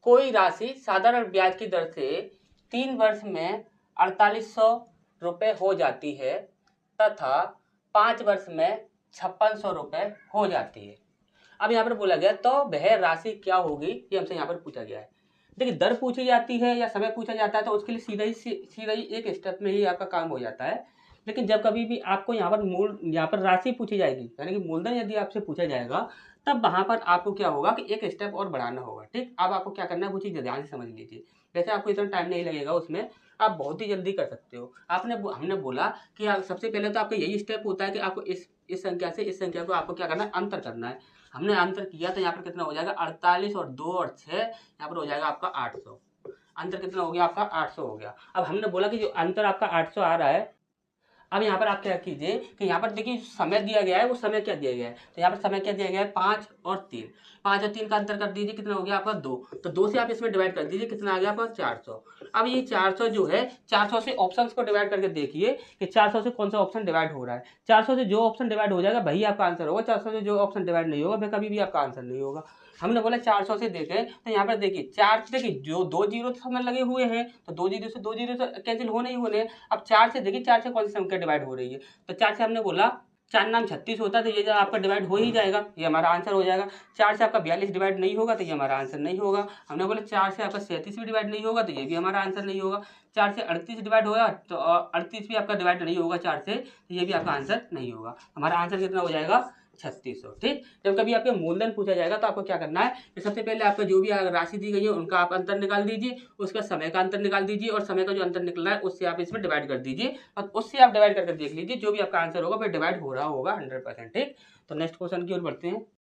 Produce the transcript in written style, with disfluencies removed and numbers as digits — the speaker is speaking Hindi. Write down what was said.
कोई राशि साधारण ब्याज की दर से 3 वर्ष में 4800 रुपये हो जाती है तथा 5 वर्ष में 5600 रुपये हो जाती है। अब यहाँ पर बोला गया तो वह राशि क्या होगी, ये हमसे यहाँ पर पूछा गया है। देखिए दर पूछी जाती है या समय पूछा जाता है तो उसके लिए सीधा ही एक स्टेप में ही आपका काम हो जाता है। लेकिन जब कभी भी आपको यहाँ पर राशि पूछी जाएगी, यानी कि मूलधन यदि आपसे पूछा जाएगा, तब वहाँ पर आपको क्या होगा कि एक स्टेप और बढ़ाना होगा। ठीक, अब आपको क्या करना है वो चीज़ ध्यान से समझ लीजिए। जैसे आपको इतना टाइम नहीं लगेगा, उसमें आप बहुत ही जल्दी कर सकते हो। हमने बोला कि सबसे पहले तो आपका यही स्टेप होता है कि आपको इस संख्या से इस संख्या को आपको क्या करना है, अंतर करना है। हमने अंतर किया तो यहाँ पर कितना हो जाएगा, 48 और 2 और 6, यहाँ पर हो जाएगा आपका 800। अंतर कितना हो गया आपका, 800 हो गया। अब हमने बोला कि जो अंतर आपका 800 आ रहा है, अब यहाँ पर आप क्या कीजिए कि यहाँ पर देखिए समय दिया गया है, वो समय क्या दिया गया है, तो यहाँ पर समय क्या दिया गया है, 5 और 3। 5 और 3 का अंतर कर दीजिए, कितना हो गया आपका 2। तो 2 से आप इसमें डिवाइड कर दीजिए, कितना आ गया आपका 400। अब ये 400 जो है, 400 से ऑप्शंस को डिवाइड करके देखिए कि 400 से कौन सा ऑप्शन डिवाइड हो रहा है। 400 से जो ऑप्शन डिवाइड हो जाएगा वही आपका आंसर होगा। 400 से जो ऑप्शन डिवाइड नहीं होगा वह कभी भी आपका आंसर नहीं होगा। हमने बोला 400 से देखें तो यहाँ पर देखिए 4, देखिए जो 2 जीरो तो समय लगे हुए हैं, तो 2 जीरो से कैंसिल होने ही होने हैं। अब 4 से देखिए 4 से कौन सी संख्या डिवाइड हो रही है, तो 4 से हमने बोला 4 नाम 36 होता है, तो ये जो आपका डिवाइड हो ही जाएगा, ये हमारा आंसर हो जाएगा। 4 से आपका 42 डिवाइड नहीं होगा तो ये हमारा आंसर नहीं होगा। हमने बोला 4 से आपका 37 भी डिवाइड नहीं होगा तो ये भी हमारा आंसर नहीं होगा। 4 से 38 डिवाइड होगा तो 38 भी आपका डिवाइड नहीं होगा 4 से, तो ये भी आपका आंसर नहीं होगा। हमारा आंसर कितना हो जाएगा, 3600। ठीक, जब कभी आपके मूलधन पूछा जाएगा तो आपको क्या करना है कि सबसे पहले आपका जो भी राशि दी गई है उनका आप अंतर निकाल दीजिए, उसका समय का अंतर निकाल दीजिए और समय का जो अंतर निकल रहा है उससे आप इसमें डिवाइड कर दीजिए और उससे आप डिवाइड करके देख लीजिए, जो भी आपका आंसर होगा फिर डिवाइड हो रहा होगा 100%। ठीक, तो नेक्स्ट क्वेश्चन की ओर बढ़ते हैं।